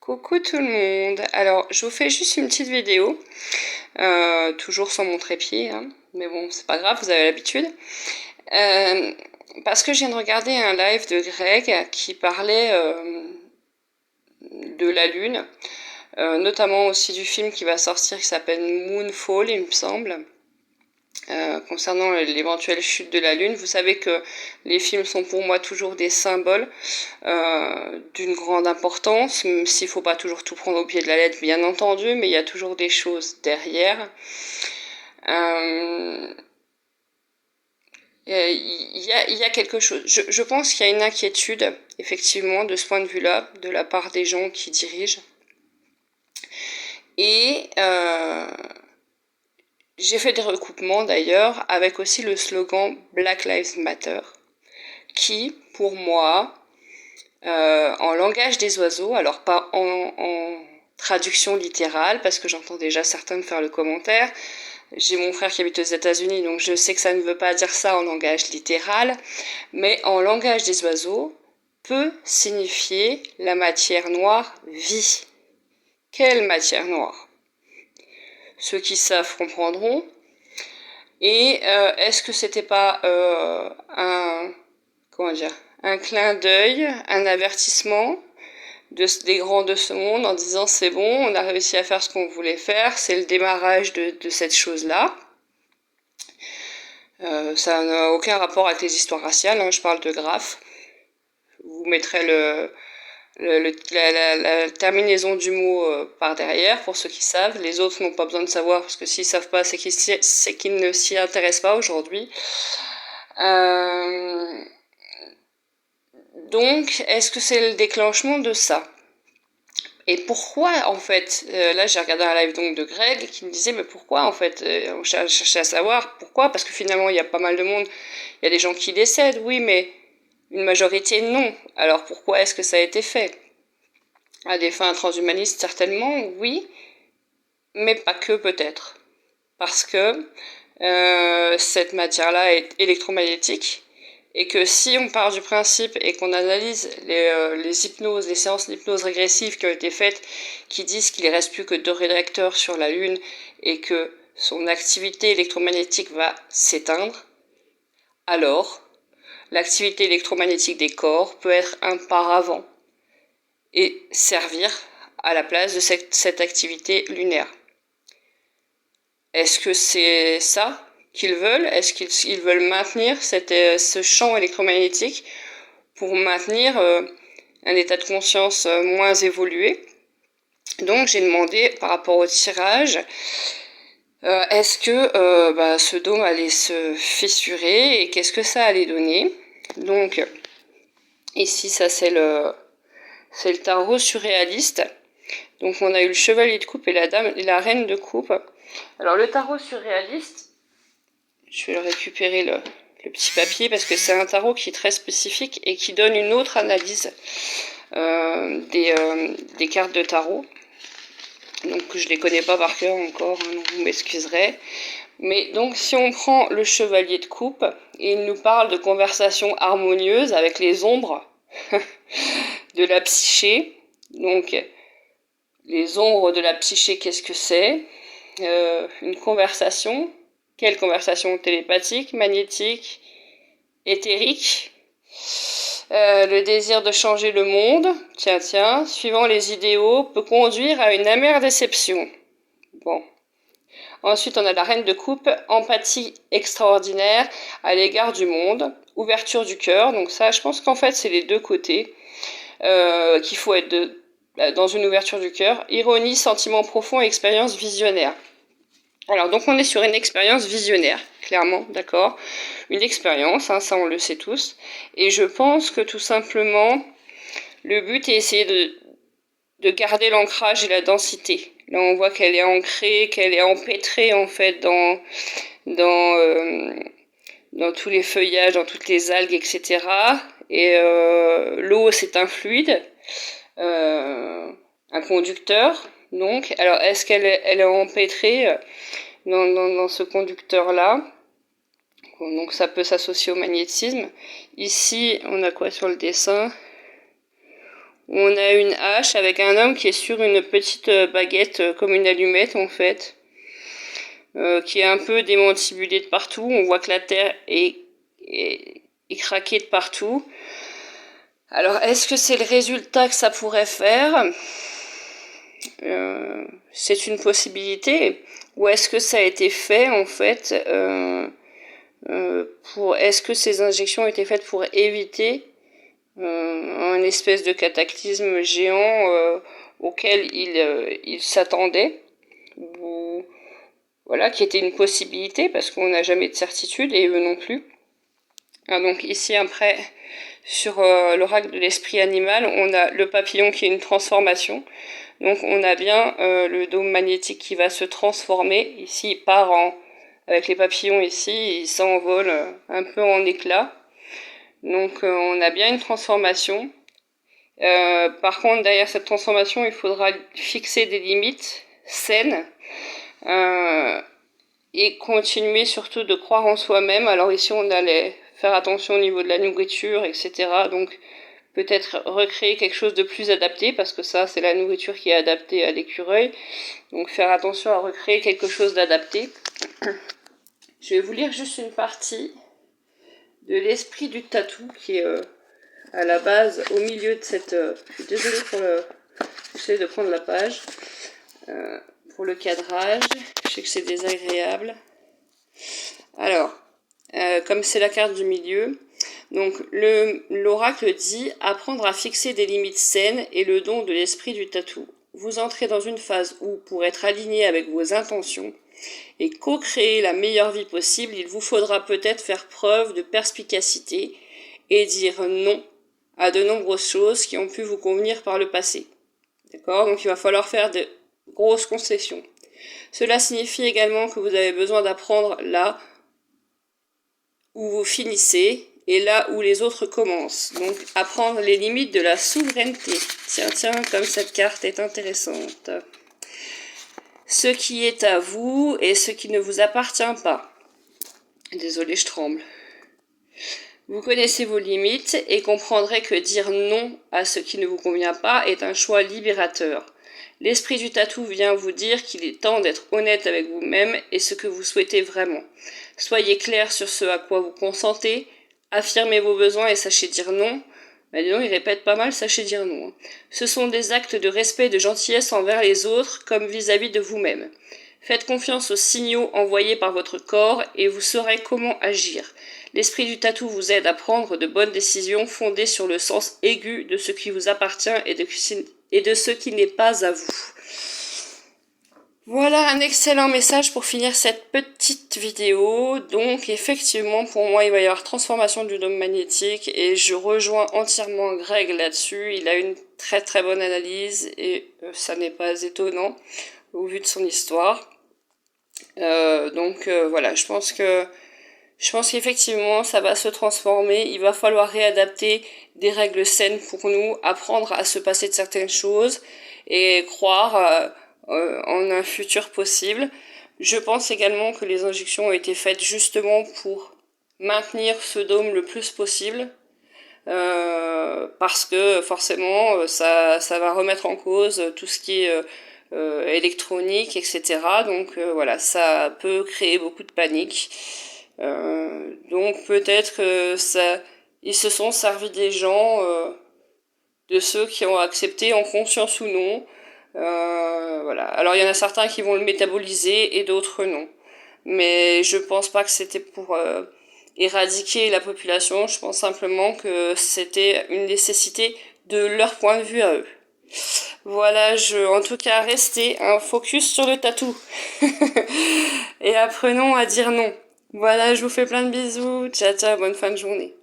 Coucou tout le monde. Alors, je vous fais juste une petite vidéo, toujours sans mon trépied, hein. Mais bon, c'est pas grave, vous avez l'habitude. Parce que je viens de regarder un live de Greg qui parlait de la Lune, notamment aussi du film qui va sortir qui s'appelle Moonfall, il me semble. Concernant l'éventuelle chute de la Lune, vous savez que les films sont pour moi toujours des symboles d'une grande importance, même s'il ne faut pas toujours tout prendre au pied de la lettre, bien entendu, mais il y a toujours des choses derrière. Il y a quelque chose. Je pense qu'il y a une inquiétude, effectivement, de ce point de vue-là, de la part des gens qui dirigent. Et j'ai fait des recoupements d'ailleurs avec aussi le slogan Black Lives Matter, qui, pour moi, en langage des oiseaux, alors pas en traduction littérale, parce que j'entends déjà certains me faire le commentaire. J'ai mon frère qui habite aux États-Unis, donc je sais que ça ne veut pas dire ça en langage littéral, mais en langage des oiseaux peut signifier la matière noire vie. Quelle matière noire? Ceux qui savent comprendront. Et est-ce que c'était pas un clin d'œil, un avertissement des grands de ce monde en disant c'est bon, on a réussi à faire ce qu'on voulait faire, c'est le démarrage de cette chose-là. Ça n'a aucun rapport avec les histoires raciales, hein, je parle de graphes. Vous mettrez la terminaison du mot par derrière pour ceux qui savent. Les autres n'ont pas besoin de savoir parce que s'ils savent pas, c'est qu'ils ne s'y intéressent pas aujourd'hui. Donc, est-ce que c'est le déclenchement de ça? Et pourquoi, en fait, là j'ai regardé un live donc de Greg qui me disait, mais pourquoi, en fait, on cherchait à savoir pourquoi, parce que finalement il y a pas mal de monde, il y a des gens qui décèdent, oui, mais une majorité non. Alors pourquoi est-ce que ça a été fait? À des fins transhumanistes, certainement, oui, mais pas que peut-être. Parce que cette matière-là est électromagnétique, et que si on part du principe et qu'on analyse les hypnoses, les séances d'hypnose régressive qui ont été faites, qui disent qu'il ne reste plus que 2 réacteurs sur la Lune et que son activité électromagnétique va s'éteindre, alors l'activité électromagnétique des corps peut être un paravent et servir à la place de cette activité lunaire. Est-ce que c'est ça qu'ils veulent? Est-ce qu'ils veulent maintenir ce champ électromagnétique pour maintenir un état de conscience moins évolué? Donc j'ai demandé par rapport au tirage, est-ce que ce dôme allait se fissurer et qu'est-ce que ça allait donner? Donc ici ça c'est le tarot surréaliste. Donc on a eu le chevalier de coupe et la dame et la reine de coupe. Alors le tarot surréaliste, je vais le récupérer le petit papier parce que c'est un tarot qui est très spécifique et qui donne une autre analyse des cartes de tarot. Donc je les connais pas par cœur encore, hein, donc vous m'excuserez. Mais donc si on prend le chevalier de coupe, il nous parle de conversations harmonieuses avec les ombres de la psyché. Donc les ombres de la psyché, qu'est-ce que c'est? Une conversation. Quelle conversation? Télépathique, magnétique, éthérique? Le désir de changer le monde, tiens, suivant les idéaux, peut conduire à une amère déception. Bon. Ensuite, on a la reine de coupe, empathie extraordinaire à l'égard du monde, ouverture du cœur. Donc ça, je pense qu'en fait, c'est les deux côtés qu'il faut être dans une ouverture du cœur. Ironie, sentiment profond et expérience visionnaire. Alors, donc on est sur une expérience visionnaire, clairement, d'accord? Une expérience, hein, ça on le sait tous. Et je pense que tout simplement, le but est essayer de garder l'ancrage et la densité. Là, on voit qu'elle est ancrée, qu'elle est empêtrée, en fait, dans tous les feuillages, dans toutes les algues, etc. Et l'eau, c'est un fluide, un conducteur. Donc, alors, est-ce qu'elle est empêtrée dans ce conducteur-là? Donc, ça peut s'associer au magnétisme. Ici, on a quoi sur le dessin? On a une hache avec un homme qui est sur une petite baguette comme une allumette en fait, qui est un peu démantibulée de partout. On voit que la terre est craquée de partout. Alors, est-ce que c'est le résultat que ça pourrait faire? C'est une possibilité. Ou est-ce que ça a été fait en fait est-ce que ces injections ont été faites pour éviter un espèce de cataclysme géant auquel il s'attendait, ou voilà, qui était une possibilité parce qu'on n'a jamais de certitude et eux non plus. Ah, donc ici après sur l'oracle de l'esprit animal, on a le papillon qui est une transformation. Donc on a bien le dôme magnétique qui va se transformer. Ici il part avec les papillons ici, il s'envole un peu en éclats. Donc on a bien une transformation. Par contre, derrière cette transformation, il faudra fixer des limites saines et continuer surtout de croire en soi-même. Alors ici, on allait faire attention au niveau de la nourriture, etc. Donc peut-être recréer quelque chose de plus adapté, parce que ça, c'est la nourriture qui est adaptée à l'écureuil. Donc faire attention à recréer quelque chose d'adapté. Je vais vous lire juste une partie de l'esprit du tatou qui est à la base, au milieu de cette... je suis désolée pour le... J'essaie de prendre la page. Pour le cadrage, je sais que c'est désagréable. Alors, comme c'est la carte du milieu, donc l'oracle dit « Apprendre à fixer des limites saines est le don de l'esprit du tatou. Vous entrez dans une phase où, pour être aligné avec vos intentions et co-créer la meilleure vie possible, il vous faudra peut-être faire preuve de perspicacité et dire non à de nombreuses choses qui ont pu vous convenir par le passé. » D'accord ? Donc il va falloir faire de grosses concessions. Cela signifie également que vous avez besoin d'apprendre là où vous finissez et là où les autres commencent. Donc apprendre les limites de la souveraineté. Tiens, comme cette carte est intéressante. Ce qui est à vous et ce qui ne vous appartient pas. Désolée, je tremble. Vous connaissez vos limites et comprendrez que dire non à ce qui ne vous convient pas est un choix libérateur. L'esprit du tatou vient vous dire qu'il est temps d'être honnête avec vous-même et ce que vous souhaitez vraiment. Soyez clair sur ce à quoi vous consentez, affirmez vos besoins et sachez dire non. Ben dis donc, il répète pas mal, sachez dire non. Ce sont des actes de respect et de gentillesse envers les autres comme vis-à-vis de vous-même. Faites confiance aux signaux envoyés par votre corps et vous saurez comment agir. L'esprit du tatou vous aide à prendre de bonnes décisions fondées sur le sens aigu de ce qui vous appartient et de ce qui n'est pas à vous. Voilà un excellent message pour finir cette petite vidéo. Donc effectivement, pour moi, il va y avoir transformation du dôme magnétique et je rejoins entièrement Greg là-dessus. Il a une très très bonne analyse et ça n'est pas étonnant au vu de son histoire. Voilà, je pense qu'effectivement ça va se transformer, il va falloir réadapter des règles saines pour nous, apprendre à se passer de certaines choses et croire en un futur possible. Je pense également que les injections ont été faites justement pour maintenir ce dôme le plus possible, parce que forcément ça va remettre en cause tout ce qui est électronique, etc. Donc voilà, ça peut créer beaucoup de panique. Donc peut-être que ils se sont servis des gens, de ceux qui ont accepté en conscience ou non. Voilà. Alors il y en a certains qui vont le métaboliser et d'autres non. Mais je pense pas que c'était pour éradiquer la population. Je pense simplement que c'était une nécessité de leur point de vue à eux. Voilà, en tout cas, restez un focus sur le tatou. Et apprenons à dire non. Voilà, je vous fais plein de bisous. Ciao, ciao, bonne fin de journée.